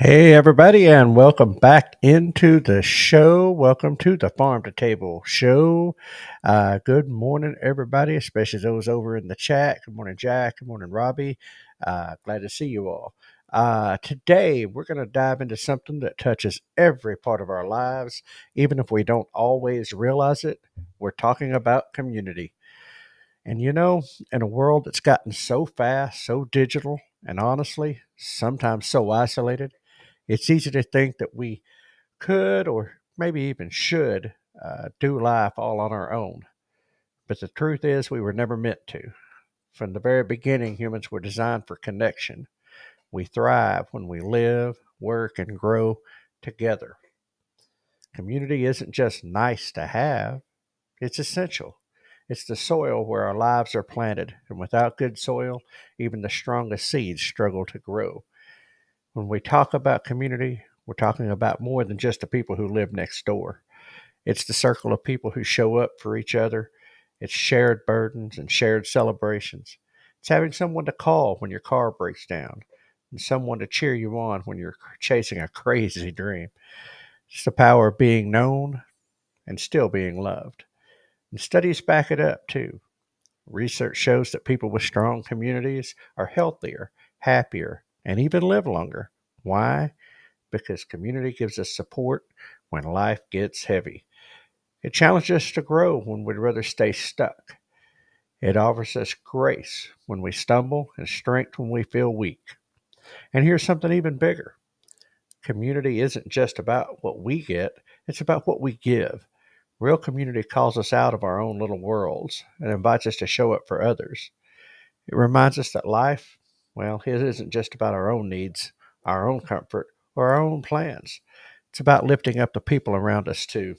Hey, everybody, and welcome back into the show. Welcome to the Farm2Table Show. Good morning, everybody, especially those over in the chat. Good morning, Jack. Good morning, Robbie. Glad to see you all. Today, we're going to dive into something that touches every part of our lives, even if we don't always realize it. We're talking about community. And in a world that's gotten so fast, so digital, and honestly, sometimes so isolated, it's easy to think that we could or maybe even should do life all on our own. But the truth is, we were never meant to. From the very beginning, humans were designed for connection. We thrive when we live, work, and grow together. Community isn't just nice to have, it's essential. It's the soil where our lives are planted, and without good soil, even the strongest seeds struggle to grow. When we talk about community, we're talking about more than just the people who live next door. It's the circle of people who show up for each other. It's shared burdens and shared celebrations. It's having someone to call when your car breaks down and someone to cheer you on when you're chasing a crazy dream. It's the power of being known and still being loved. And studies back it up too. Research shows that people with strong communities are healthier, happier, and even live longer. Why? Because community gives us support when life gets heavy. It challenges us to grow when we'd rather stay stuck. It offers us grace when we stumble and strength when we feel weak. And here's something even bigger. Community isn't just about what we get, it's about what we give. Real community calls us out of our own little worlds and invites us to show up for others. It reminds us that life, well, it isn't just about our own needs, our own comfort, or our own plans. It's about lifting up the people around us too.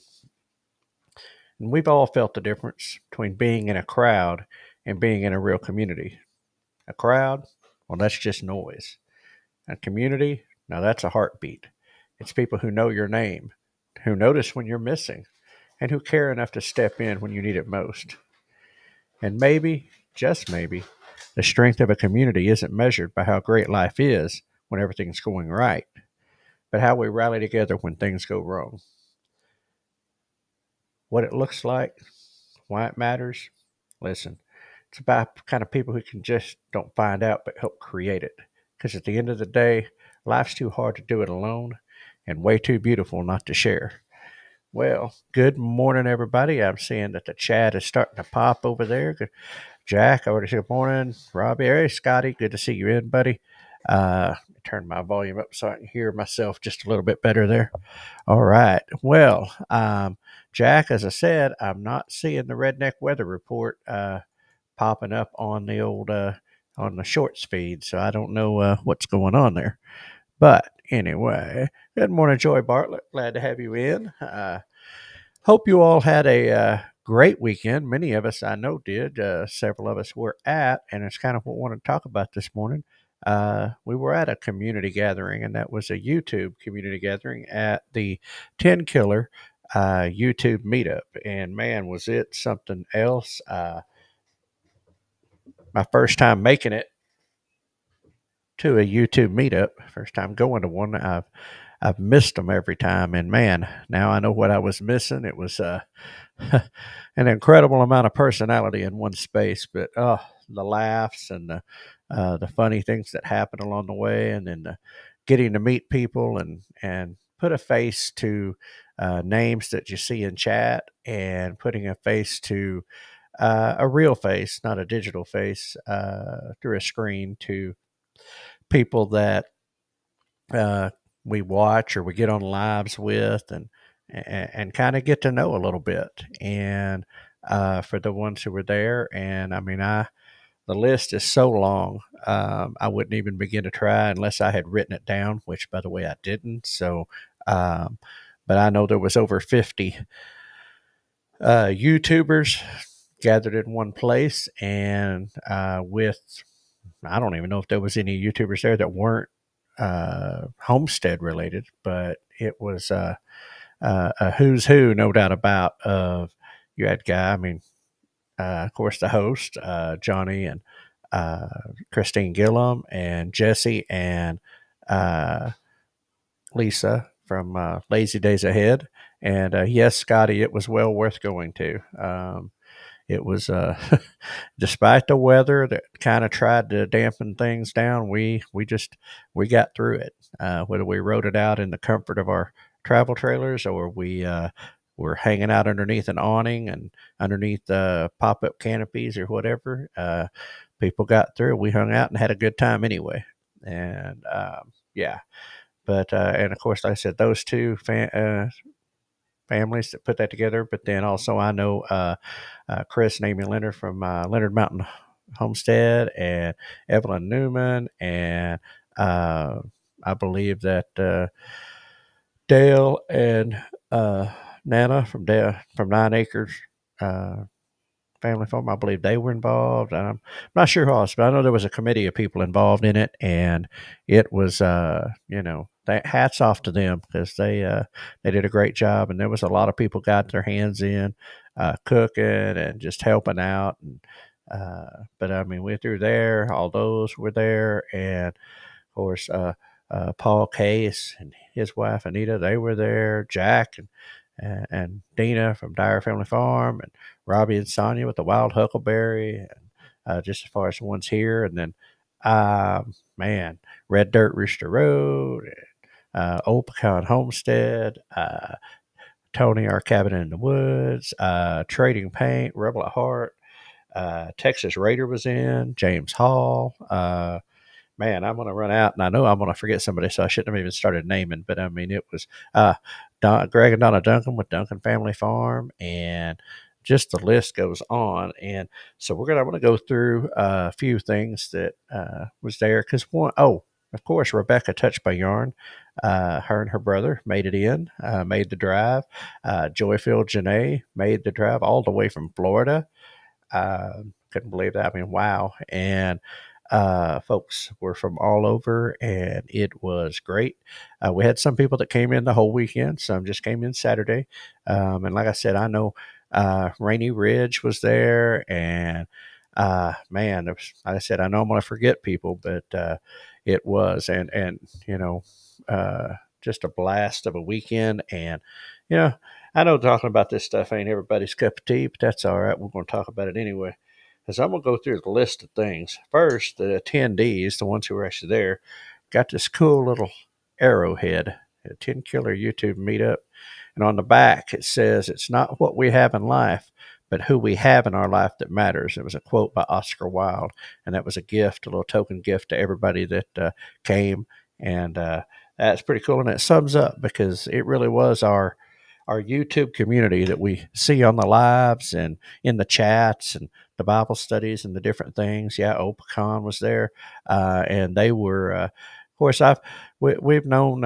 And we've all felt the difference between being in a crowd and being in a real community. A crowd, well, that's just noise. A community, now that's a heartbeat. It's people who know your name, who notice when you're missing, and who care enough to step in when you need it most. And maybe, just maybe, the strength of a community isn't measured by how great life is when everything's going right, but how we rally together when things go wrong. What it looks like, why it matters, listen, it's about the kind of people who can just don't find out but help create it. Because at the end of the day, life's too hard to do it alone and way too beautiful not to share. Well, good morning, everybody. I'm seeing that the chat is starting to pop over there. Jack, I already said good morning. Robbie, hey, Scotty, good to see you in, buddy. Turn my volume up so I can hear myself just a little bit better there. All right. Well, Jack, as I said, I'm not seeing the redneck weather report popping up on the old on the shorts feed, so I don't know what's going on there. But anyway, good morning, Joy Bartlett. Glad to have you in. Hope you all had a great weekend. Many of us I know did. Several of us were at, and it's kind of what I want to talk about this morning. We were at a community gathering, and that was a YouTube community gathering at the Tenkiller YouTube Meetup. And man, was it something else! My first time making it to a YouTube Meetup, first time going to one. I've missed them every time, and man, now I know what I was missing. It was an incredible amount of personality in one space, but the laughs and the funny things that happen along the way, and then getting to meet people and put a face to names that you see in chat, and putting a face to a real face, not a digital face, through a screen to people that uh, we watch or we get on lives with, and kind of get to know a little bit. And for the ones who were there, and I mean, the list is so long, I wouldn't even begin to try unless I had written it down, which, by the way, I didn't. So, but I know there was over 50 YouTubers gathered in one place, and with I don't even know if there was any YouTubers there that weren't Homestead related, but it was a who's who, no doubt about. Of you had guy, I mean, of course, the host, Johnny, and Christine Gillum, and Jesse, and uh, Lisa from Lazy Days Ahead. And yes, Scotty, it was well worth going to. It was, despite the weather that kind of tried to dampen things down, we got through it. Whether we rode it out in the comfort of our travel trailers or we were hanging out underneath an awning and underneath pop up canopies or whatever, people got through. We hung out and had a good time anyway. And yeah, but and of course, like I said, those two families that put that together. But then also, I know Chris and Amy Leonard from Leonard Mountain Homestead, and Evelyn Newman, and I believe that Dale and Nana from 9 Acres uh, Family Farm. I believe they were involved. I'm not sure who else, but I know there was a committee of people involved in it, and it was, hats off to them because they did a great job, and there was a lot of people got their hands in cooking and just helping out. And but I mean, we through there, all those were there, and of course, Paul Case and his wife Anita, they were there. Jack and Dina from Dyer Family Farm, and Robbie and Sonia with the Wild Huckleberry, and just as far as the ones here, and then man, Red Dirt Rooster Road, Old Pecan Homestead, Tony Our Cabin in the Woods, Trading Paint, Rebel at Heart, Texas Raider was in, James Hall. Man, I'm going to run out, and I know I'm going to forget somebody, so I shouldn't have even started naming. But I mean, it was Greg and Donna Duncan with Duncan Family Farm, and just the list goes on. And so I want to go through a few things that was there because of course, Rebecca Touched by Yarn. Her and her brother made it in, made the drive. Joyfield Janae made the drive all the way from Florida. Couldn't believe that. I mean, wow. And folks were from all over, and it was great. We had some people that came in the whole weekend. Some just came in Saturday. And like I said, I know Rainy Ridge was there, and man, it was, like I said, I know I'm going to forget people, but it was, and just a blast of a weekend. And I know talking about this stuff ain't everybody's cup of tea, but that's all right. We're going to talk about it anyway. Because I'm going to go through the list of things. First, the attendees, the ones who were actually there, got this cool little arrowhead, a Tenkiller YouTube meetup. And on the back, it says, "It's not what we have in life, but who we have in our life that matters." It was a quote by Oscar Wilde. And that was a gift, a little token gift to everybody that came. And that's pretty cool. And it sums up because it really was our YouTube community that we see on the lives and in the chats and the Bible studies and the different things. Yeah, Opecan was there, and they were. Of course, we've known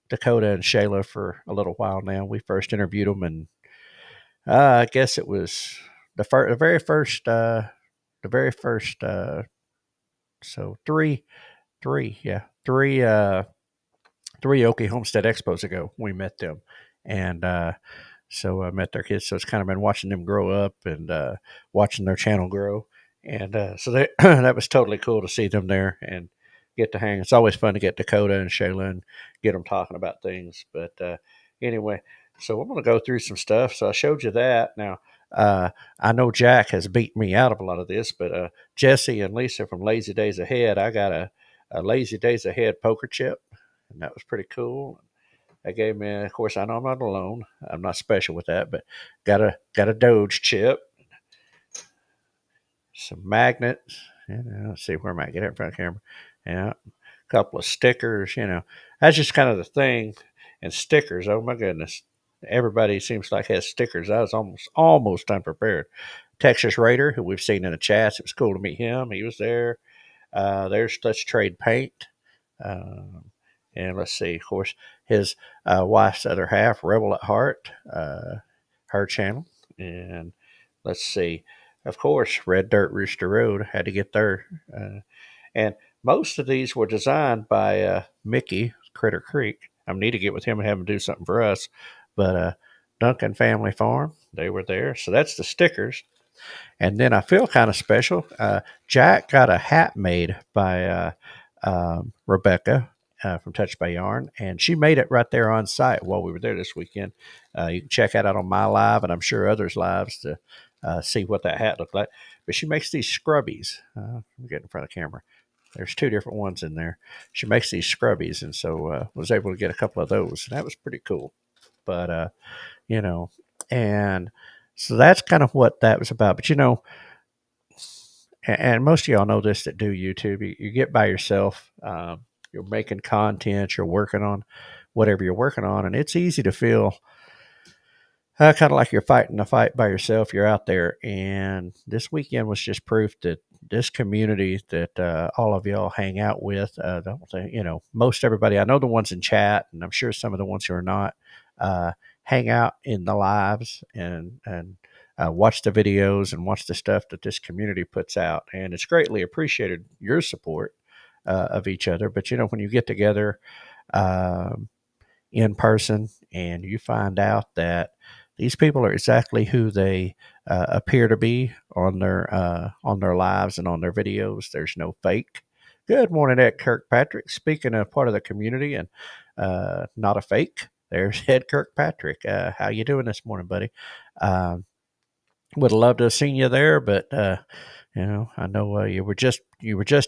Dakota and Shayla for a little while now. We first interviewed them, and I guess it was the very first. So three Okie Homestead Expos ago, we met them, and so I met their kids. So it's kind of been watching them grow up and watching their channel grow, and so they, that was totally cool to see them there and get to hang. It's always fun to get Dakota and Shayla and get them talking about things. But anyway, so I'm going to go through some stuff. So I showed you that. Now I know Jack has beat me out of a lot of this, but Jesse and Lisa from Lazy Days Ahead, I got a Lazy Days Ahead poker chip, and that was pretty cool. They gave me, of course, I know I'm not alone. I'm not special with that, but got a Doge chip, some magnets. Let's see where am I get it in front of the camera. Yeah, a couple of stickers. That's just kind of the thing. And stickers. Oh my goodness, everybody seems like has stickers. I was almost unprepared. Texas Raider, who we've seen in the chats. It was cool to meet him. He was there. There's Let's Trade Paint. And let's see, of course, his wife's other half, Rebel at Heart, her channel. And let's see, of course, Red Dirt Rooster Road had to get there. And most of these were designed by Mickey, Critter Creek. I need to get with him and have him do something for us. But Duncan Family Farm, they were there. So that's the stickers. And then I feel kind of special. Jack got a hat made by Rebecca. from Touched by Yarn, and she made it right there on site while we were there this weekend. You can check that out on my live, and I'm sure others' lives to see what that hat looked like. But she makes these scrubbies. Let me get in front of the camera. There's two different ones in there. She makes these scrubbies, and so was able to get a couple of those, and that was pretty cool. But you know, and so that's kind of what that was about. But and most of y'all know this that do YouTube. You get by yourself. You're making content. You're working on whatever you're working on, and it's easy to feel kind of like you're fighting a fight by yourself. You're out there, and this weekend was just proof that this community that all of y'all hang out with, most everybody, I know the ones in chat, and I'm sure some of the ones who are not, hang out in the lives and watch the videos and watch the stuff that this community puts out, and it's greatly appreciated your support of each other. But when you get together um, in person and you find out that these people are exactly who they appear to be on their lives and on their videos. There's no fake. Good morning, Ed Kirkpatrick. Speaking of part of the community and not a fake, there's Ed Kirkpatrick. How you doing this morning, buddy? Would have loved to have seen you there, but I know you were just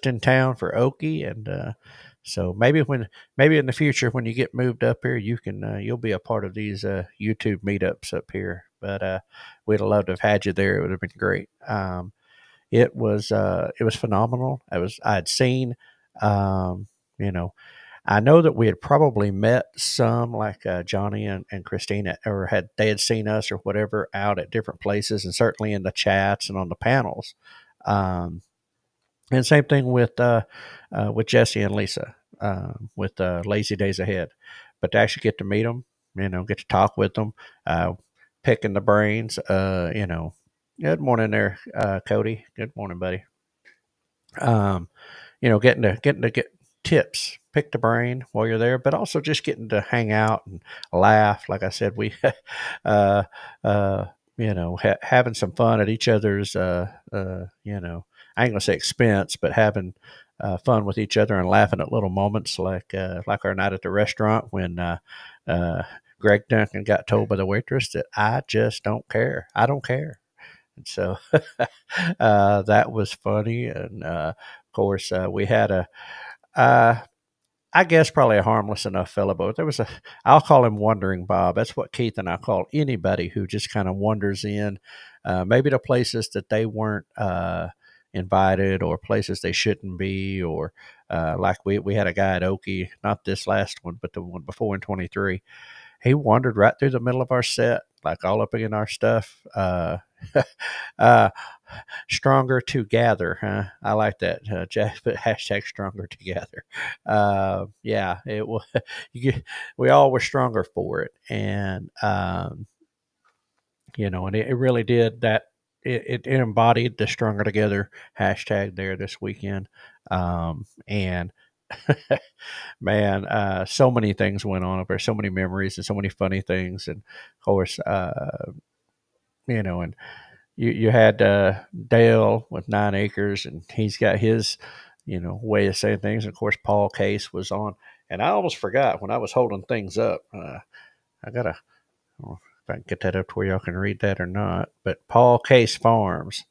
in town for Okie, and so maybe in the future when you get moved up here, you'll be a part of these YouTube meetups up here. But we'd have loved to have had you there. It would have been great. It was phenomenal. I had seen, you know, I know that we had probably met some like Johnny and Christina, or they had seen us or whatever out at different places, and certainly in the chats and on the panels. Um, and same thing with Jesse and Lisa with Lazy Days Ahead. But to actually get to meet them, get to talk with them, picking the brains. Good morning there, Cody. Good morning, buddy. Um, getting to get tips, pick the brain while you're there, but also just getting to hang out and laugh. Like I said, we, uh, uh, having some fun at each other's, I ain't gonna say expense, but having fun with each other and laughing at little moments like our night at the restaurant when uh, Greg Duncan got told by the waitress that I just don't care. I don't care. And so that was funny. And of course, we had uh, I guess probably a harmless enough fellow, but I'll call him Wandering Bob. That's what Keith and I call anybody who just kind of wanders in, maybe to places that they weren't invited, or places they shouldn't be, or like we had a guy at Okie, not this last one, but the one before in 23. He wandered right through the middle of our set, like all up in our stuff. Uh, Stronger together, huh? I like that. Jack put hashtag stronger together. Yeah, it was. We all were stronger for it, and and it really did that. It embodied the stronger together hashtag there this weekend, and man, so many things went on up there, so many memories and so many funny things, and of course, and you had Dale with 9 acres, and he's got his, way of saying things. And of course, Paul Case was on, and I almost forgot when I was holding things up. I don't know if I can get that up to where y'all can read that or not. But Paul Case Farms,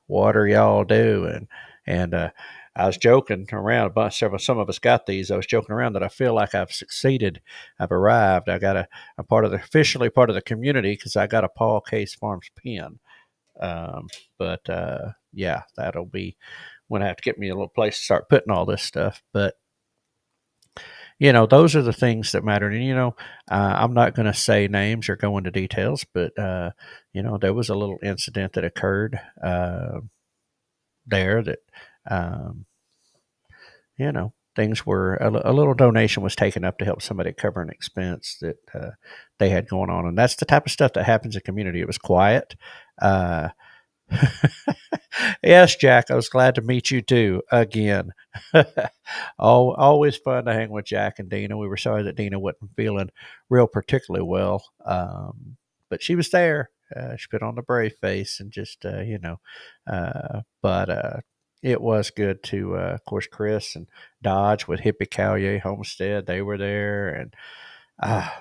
what are y'all doing? And I was joking around a bunch. Some of us got these. I was joking around that I feel like I've succeeded. I've arrived. I'm officially part of the community because I got a Paul Case Farms pin. But yeah, that'll be when I have to get me a little place to start putting all this stuff. But those are the things that matter. And I'm not going to say names or go into details, but there was a little incident that occurred there that um, things were a little donation was taken up to help somebody cover an expense that they had going on, and that's the type of stuff that happens in community. It was quiet. Yes, Jack, I was glad to meet you too again. Always fun to hang with Jack and Dina. We were sorry that Dina wasn't feeling real particularly well, but she was there. She put on the brave face and just but it was good to, of course, Chris and Dodge with Hippie Callier Homestead. They were there, and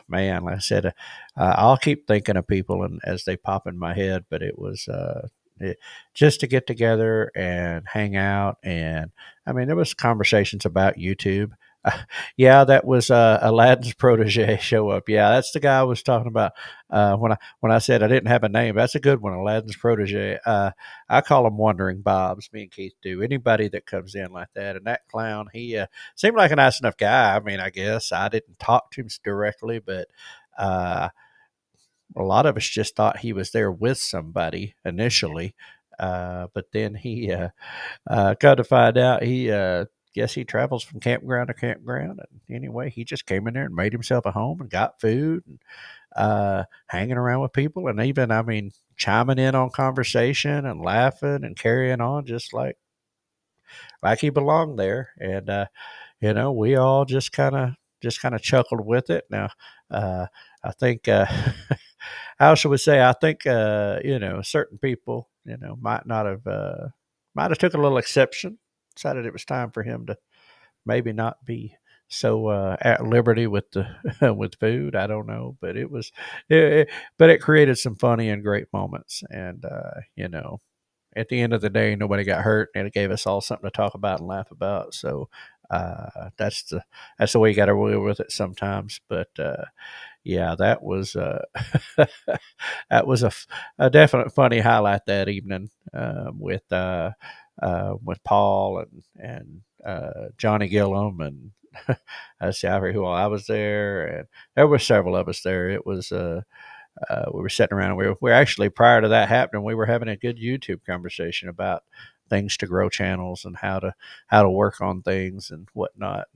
man, like I said, I'll keep thinking of people and as they pop in my head. But it was just to get together and hang out, and I mean, there was conversations about YouTube. Yeah, that was Aladdin's protege show up. Yeah, that's the guy I was talking about when I said I didn't have a name. That's a good one, Aladdin's protege. I call him Wandering Bobs. Me and Keith do. Anybody that comes in like that, and that clown, he seemed like a nice enough guy. I mean, I guess I didn't talk to him directly, but uh, a lot of us just thought he was there with somebody initially. But then he got to find out he guess he travels from campground to campground. And anyway, he just came in there and made himself a home and got food and hanging around with people, and even, I mean, chiming in on conversation and laughing and carrying on just like he belonged there. And we all just kind of chuckled with it. Now, I think how should we say? I think certain people might have took a little exception, decided it was time for him to maybe not be so at liberty with the with food. I don't know, but but it created some funny and great moments. And at the end of the day, nobody got hurt, and it gave us all something to talk about and laugh about. So that's the way you got to deal with it sometimes. But yeah, that was that was a definite funny highlight that evening with Paul and Johnny Gillum and I see who all I was there, and there were several of us there. It was we were sitting around. We were actually, prior to that happening, we were having a good YouTube conversation about things to grow channels and how to work on things and whatnot.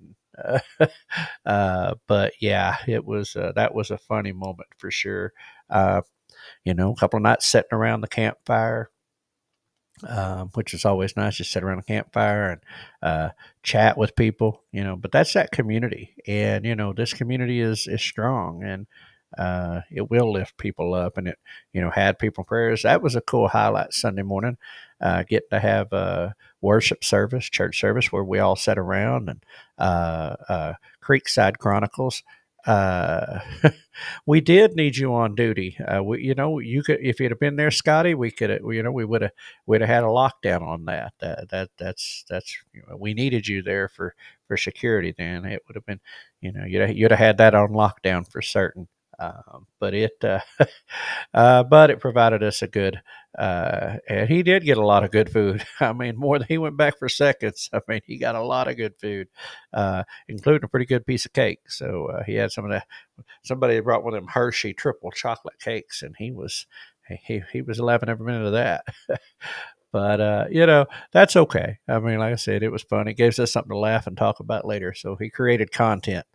But yeah, it was that was a funny moment for sure. Uh, a couple of nights sitting around the campfire, which is always nice. Just sit around a campfire and chat with people, But that's that community, and this community is strong, and it will lift people up, and it had people prayers. That was a cool highlight Sunday morning. Getting to have a worship service, church service, where we all sat around and Creekside Chronicles. Uh, we did need you on duty. You could, if you'd have been there, Scotty. We could, we would have had a lockdown on that. That's we needed you there for security. Then it would have been, you'd have had that on lockdown for certain. But but it provided us a good, and he did get a lot of good food. I mean, more than he went back for seconds. I mean, he got a lot of good food, including a pretty good piece of cake. So he had some of that. Somebody brought one of them Hershey triple chocolate cakes, and he was loving every minute of that. But that's okay. I mean, like I said, it was fun. It gives us something to laugh and talk about later. So he created content,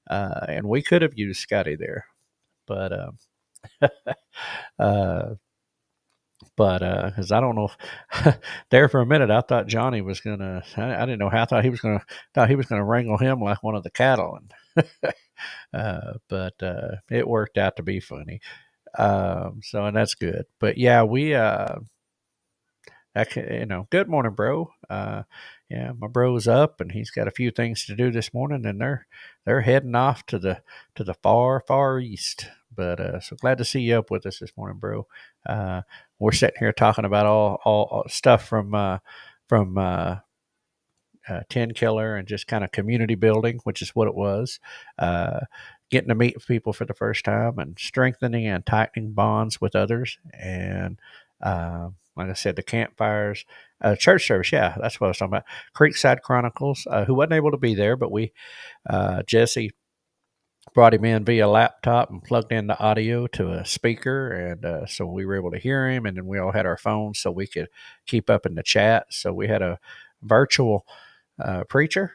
and we could have used Scotty there, but uh, because I don't know if there for a minute I thought Johnny was gonna. I didn't know how. I thought he was gonna wrangle him like one of the cattle, and but it worked out to be funny. So, and that's good. But yeah, we good morning, bro. Yeah, my bro's up, and he's got a few things to do this morning, and they're heading off to the far east. But so glad to see you up with us this morning, bro. Uh, we're sitting here talking about all stuff from Tenkiller and just kind of community building, which is what it was. Getting to meet people for the first time and strengthening and tightening bonds with others. And like I said, the campfires, church service. Yeah, that's what I was talking about. Creekside Chronicles, who wasn't able to be there, but Jesse brought him in via laptop and plugged in the audio to a speaker, and so we were able to hear him. And then we all had our phones so we could keep up in the chat. So we had a virtual preacher,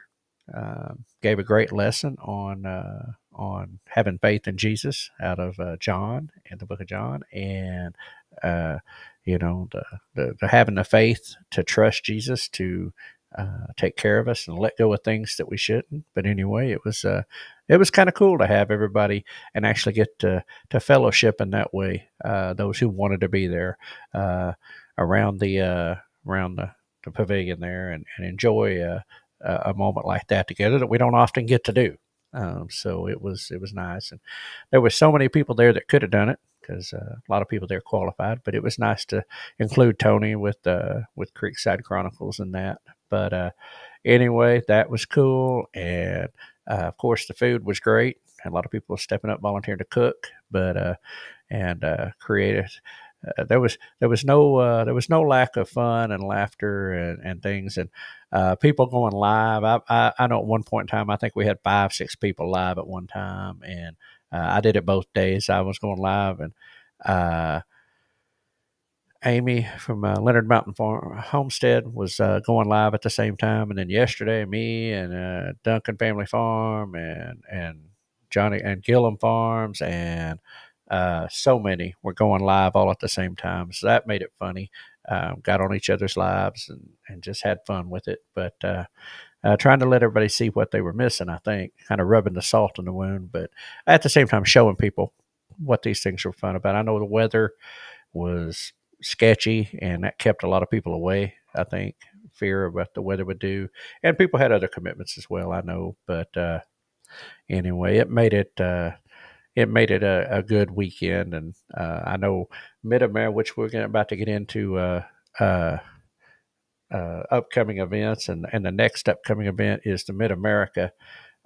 gave a great lesson on having faith in Jesus out of John, in the book of John, and uh, the having the faith to trust Jesus to take care of us and let go of things that we shouldn't. But anyway, it was kind of cool to have everybody and actually get to fellowship in that way. Those who wanted to be there around the pavilion there and enjoy a moment like that together that we don't often get to do. So it was nice, and there was so many people there that could have done it because a lot of people there qualified. But it was nice to include Tony with Creekside Chronicles and that. But anyway, that was cool, and of course the food was great. A lot of people stepping up, volunteering to cook, but and creative. There was no lack of fun and laughter and things and people going live. I know at one point in time I think we had 5-6 people live at one time, and I did it both days. I was going live, and uh, Amy from Leonard Mountain Farm Homestead was going live at the same time, and then yesterday me and Duncan Family Farm and Johnny and Gillum Farms and so many were going live all at the same time. So that made it funny. Got on each other's lives and just had fun with it. But trying to let everybody see what they were missing, I think, kind of rubbing the salt in the wound, but at the same time showing people what these things were fun about. I know the weather was sketchy, and that kept a lot of people away. I think fear of what the weather would do, and people had other commitments as well. I know, but anyway, it made it a good weekend, and I know Mid-America, which we're about to get into uh, upcoming events, and the next upcoming event is the Mid-America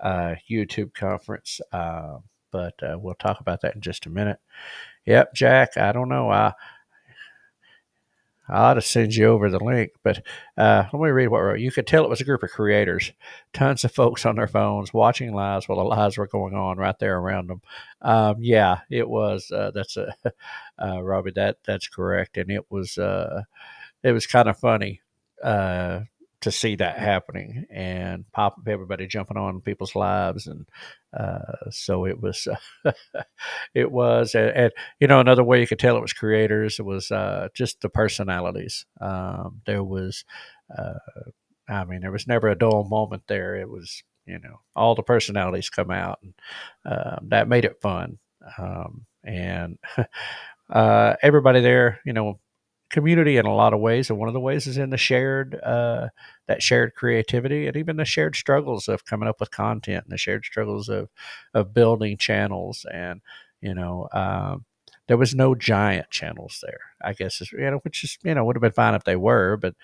YouTube conference. But we'll talk about that in just a minute. Yep, Jack. I don't know. I ought to send you over the link, but let me read what you could tell it was a group of creators, tons of folks on their phones watching lives while the lives were going on right there around them. Yeah, it was. That's a Robbie. That's correct, and it was kind of funny to see that happening and pop everybody jumping on people's lives, and so it was. It was, and another way you could tell it was creators. It was just the personalities. There was, uh, I mean, there was never a dull moment there. It was, all the personalities come out, and that made it fun. And everybody there, community in a lot of ways, and one of the ways is in the shared creativity, and even the shared struggles of coming up with content, and the shared struggles of building channels, and you know there was no giant channels there, I guess, which is would have been fine if they were, but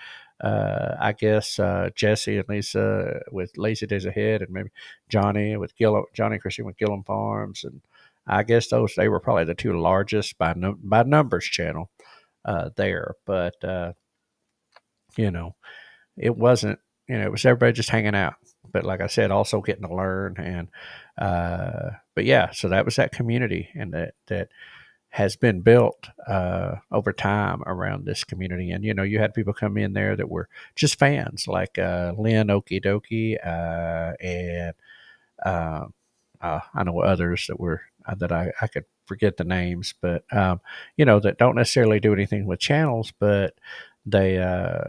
I guess Jesse and Lisa with Lazy Days Ahead, and maybe Johnny and Christian with Gillum Farms, and I guess they were probably the two largest by numbers channel there, but you know, it wasn't. It was everybody just hanging out. But like I said, also getting to learn, and but yeah, so that was that community, and that has been built over time around this community. And you had people come in there that were just fans, like Lynn Okie Dokie, and uh, I know others that were that I could forget the names, but that don't necessarily do anything with channels, they uh,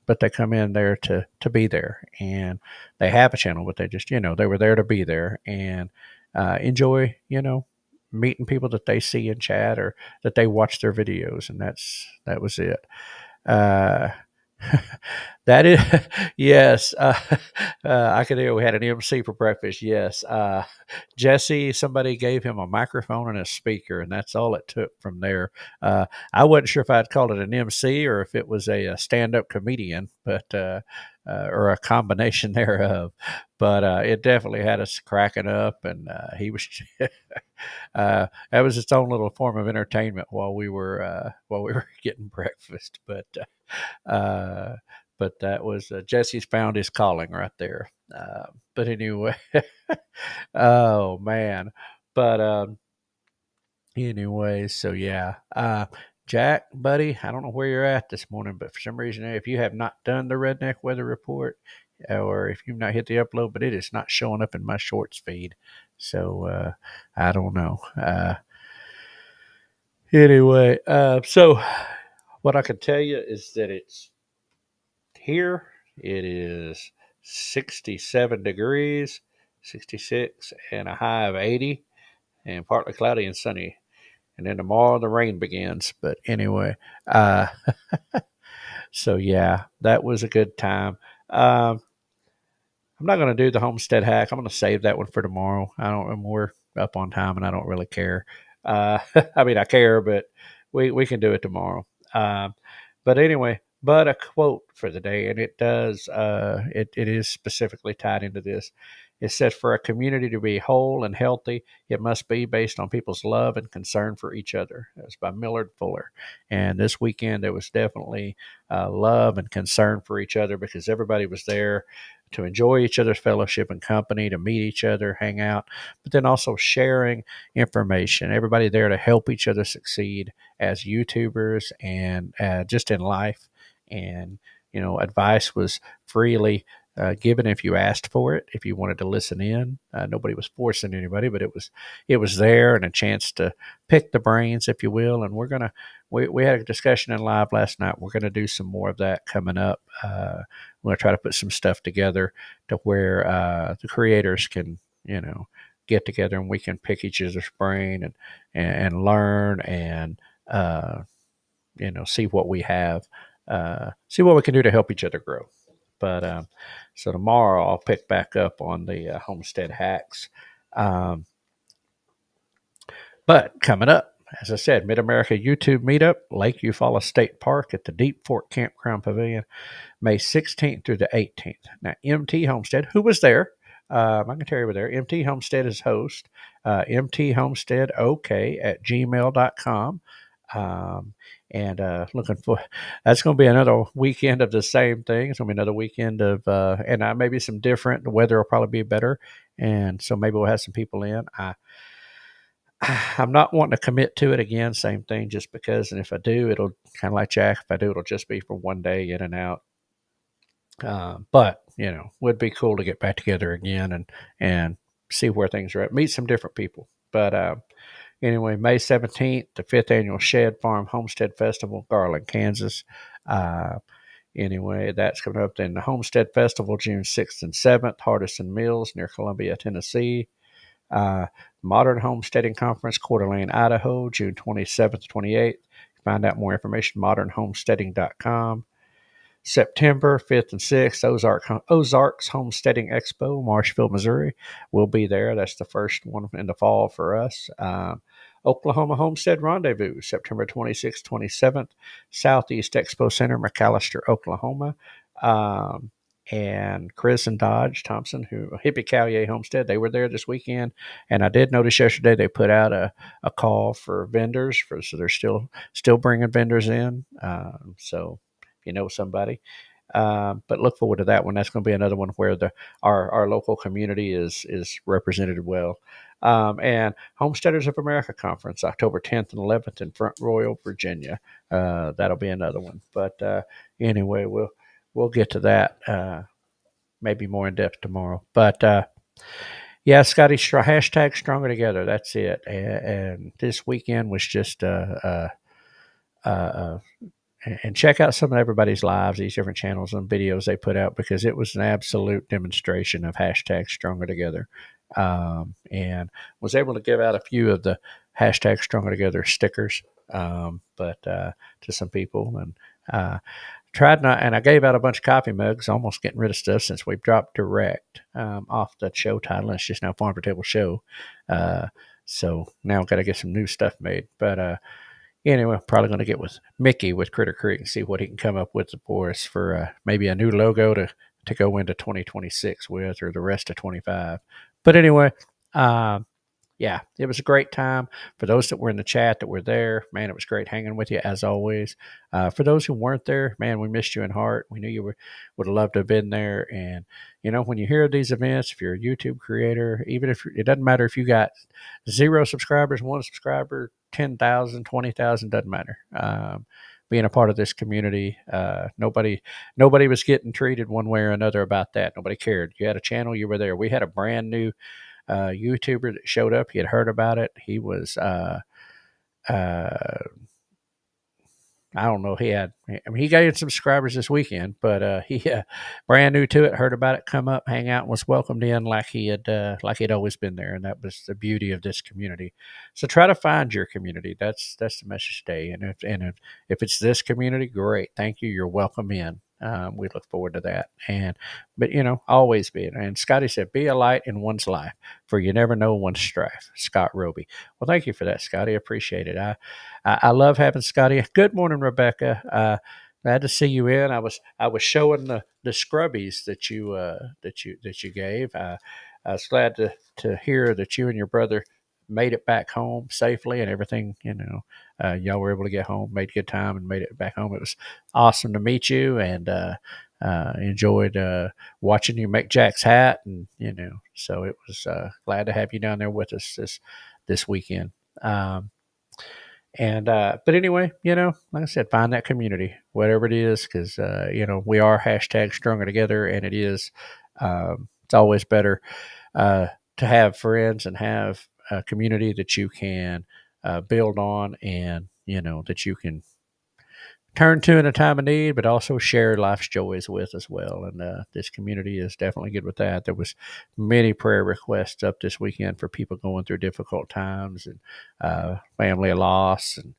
but they come in there to be there, and they have a channel, but they just they were there to be there and enjoy meeting people that they see in chat or that they watch their videos, and that was it. Uh, that is, yes. I could hear we had an MC for breakfast. Yes. Jesse, somebody gave him a microphone and a speaker, and that's all it took from there. I wasn't sure if I'd called it an MC or if it was a stand-up comedian, but or a combination thereof. But it definitely had us cracking up, and he was. That was its own little form of entertainment while we were getting breakfast, uh, but that was Jesse's found his calling right there. But anyway, oh man. But anyway, so yeah. Jack, buddy, I don't know where you're at this morning, but for some reason, if you have not done the Redneck Weather Report, or if you've not hit the upload, but it is not showing up in my shorts feed. So I don't know. Anyway, so what I can tell you is that it's here. It is 67 degrees, 66, and a high of 80, and partly cloudy and sunny. And then tomorrow the rain begins. But anyway, So yeah, that was a good time. Um, I'm not going to do the homestead hack. I'm going to save that one for tomorrow. I don't. I'm more up on time, and I don't really care. I mean, I care, but we can do it tomorrow. Um, but anyway, but a quote for the day, and it does. It is specifically tied into this. It says, "For a community to be whole and healthy, it must be based on people's love and concern for each other." That's by Millard Fuller. And this weekend, there was definitely love and concern for each other because everybody was there to enjoy each other's fellowship and company, to meet each other, hang out, but then also sharing information. Everybody there to help each other succeed as YouTubers and just in life. And, advice was freely given if you asked for it, if you wanted to listen in. Nobody was forcing anybody, but it was there and a chance to pick the brains, if you will. And we had a discussion in live last night. We're gonna do some more of that coming up. We're going to try to put some stuff together to where the creators can, get together and we can pick each other's brain and learn and, see what we have, see what we can do to help each other grow. But so tomorrow I'll pick back up on the homestead hacks. Um, but coming up, as I said, Mid America YouTube Meetup, Lake Eufaula State Park at the Deep Fork Campground Pavilion. May 16th through the 18th. Now, MT Homestead, who was there, I can tell you were there. MT Homestead is host. MTHomesteadOK at gmail.com. And looking for that's going to be another weekend of the same thing. It's going to be another weekend of, and maybe some different. The weather will probably be better. And so maybe we'll have some people in. I'm not wanting to commit to it again. Same thing, just because. And if I do, it'll kind of like Jack. If I do, it'll just be for one day in and out. But would be cool to get back together again and see where things are at. Meet some different people. But anyway, May 17th, the fifth annual Shed Farm Homestead Festival, Garland, Kansas. Anyway, that's coming up. Then the Homestead Festival, June 6th and 7th, Hardison Mills near Columbia, Tennessee. Modern Homesteading Conference, Coeur d'Alene, Idaho, June 27th to 28th. Find out more information, modernhomesteading.com. September 5th and 6th, Ozarks Homesteading Expo, Marshville, Missouri. We'll be there. That's the first one in the fall for us. Oklahoma Homestead Rendezvous, September 26th, 27th, Southeast Expo Center, McAllister, Oklahoma. And Chris and Dodge Thompson, who Hippie Callier Homestead, they were there this weekend. And I did notice yesterday they put out a call for vendors, so they're still bringing vendors in. So if you know somebody. But look forward to that one. That's going to be another one where our local community is represented well. And Homesteaders of America Conference, October 10th and 11th in Front Royal, Virginia. That'll be another one. But anyway, we'll get to that maybe more in depth tomorrow. But yeah, Scotty, hashtag Stronger Together. That's it. And this weekend was just and check out some of everybody's lives, these different channels and videos they put out, because it was an absolute demonstration of hashtag Stronger Together. And was able to give out a few of the hashtag Stronger Together stickers, but to some people, and tried not, and I gave out a bunch of coffee mugs, almost getting rid of stuff since we've dropped direct off the show title. It's just now Farm2Table Show. So now I've got to get some new stuff made, but anyway, probably going to get with Mickey with Critter Creek and see what he can come up with for us for maybe a new logo to go into 2026 with, or the rest of 25. But anyway, yeah, it was a great time. For those that were in the chat that were there, man, it was great hanging with you as always. For those who weren't there, man, we missed you in heart. We knew you would have loved to have been there. And, when you hear of these events, if you're a YouTube creator, even if it doesn't matter if you got 0 subscribers, 1 subscriber, 10,000, 20,000, doesn't matter. Being a part of this community, nobody was getting treated one way or another about that. Nobody cared. You had a channel, you were there. We had a brand new YouTuber that showed up. He had heard about it. He was, I I don't know. He gained some subscribers this weekend, but he brand new to it, heard about it, come up, hang out, and was welcomed in like he'd always been there, and that was the beauty of this community. So try to find your community. That's the message today. And if it's this community, great. Thank you. You're welcome in. We look forward to that. But always be it. And Scotty said, "Be a light in one's life, for you never know one's strife." Scott Roby. Well, thank you for that, Scotty. I appreciate it. I love having Scotty. Good morning, Rebecca. Glad to see you in. I was showing the scrubbies that you gave. I was glad to hear that you and your brother made it back home safely and everything. Y'all were able to get home, made good time, and made it back home. It was awesome to meet you, and enjoyed watching you make Jack's hat, and so it was glad to have you down there with us this weekend. But anyway, like I said, find that community, whatever it is, because we are hashtag stronger together, and it is. It's always better to have friends and have a community that you can build on, and that you can turn to in a time of need, but also share life's joys with as well. And this community is definitely good with that. There was many prayer requests up this weekend for people going through difficult times, and family loss, and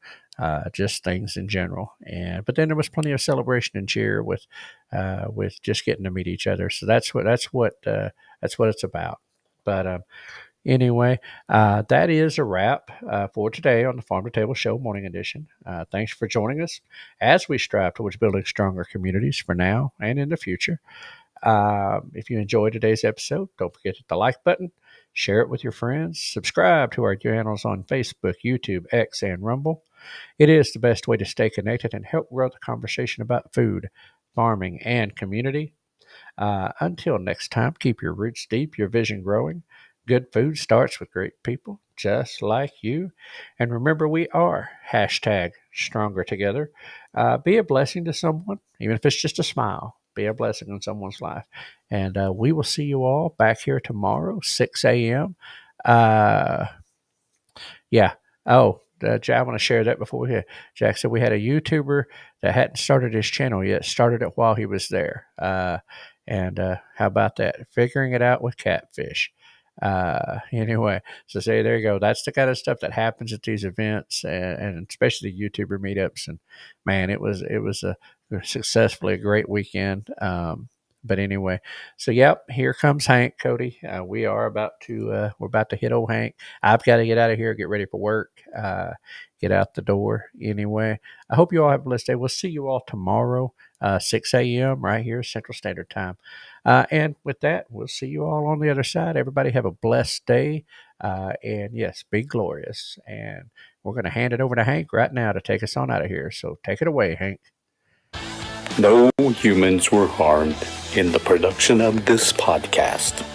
just things in general. But then there was plenty of celebration and cheer with just getting to meet each other. So that's what it's about. But anyway, that is a wrap for today on the Farm to Table Show Morning Edition. Thanks for joining us as we strive towards building stronger communities for now and in the future. If you enjoyed today's episode, don't forget to hit the like button, share it with your friends, subscribe to our channels on Facebook, YouTube, X, and Rumble. It is the best way to stay connected and help grow the conversation about food, farming, and community. Until next time, keep your roots deep, your vision growing. Good food starts with great people just like you. And remember, we are hashtag stronger together. Be a blessing to someone, even if it's just a smile. Be a blessing in someone's life. And we will see you all back here tomorrow, 6 a.m. Yeah. Oh, Jack, I want to share that before we hit. Jack said we had a YouTuber that hadn't started his channel yet, started it while he was there. And how about that? Figuring it out with catfish. Anyway, so there you go. That's the kind of stuff that happens at these events, and especially the YouTuber meetups. And man, it was successfully a great weekend. But anyway, so yep, here comes Hank, Cody. We're about to hit old Hank. I've got to get out of here, get ready for work, get out the door. Anyway, I hope you all have a blessed day. We'll see you all tomorrow, 6 a.m. right here, Central Standard Time. And with that, we'll see you all on the other side. Everybody have a blessed day. And yes, be glorious. And we're going to hand it over to Hank right now to take us on out of here. So take it away, Hank. No humans were harmed in the production of this podcast.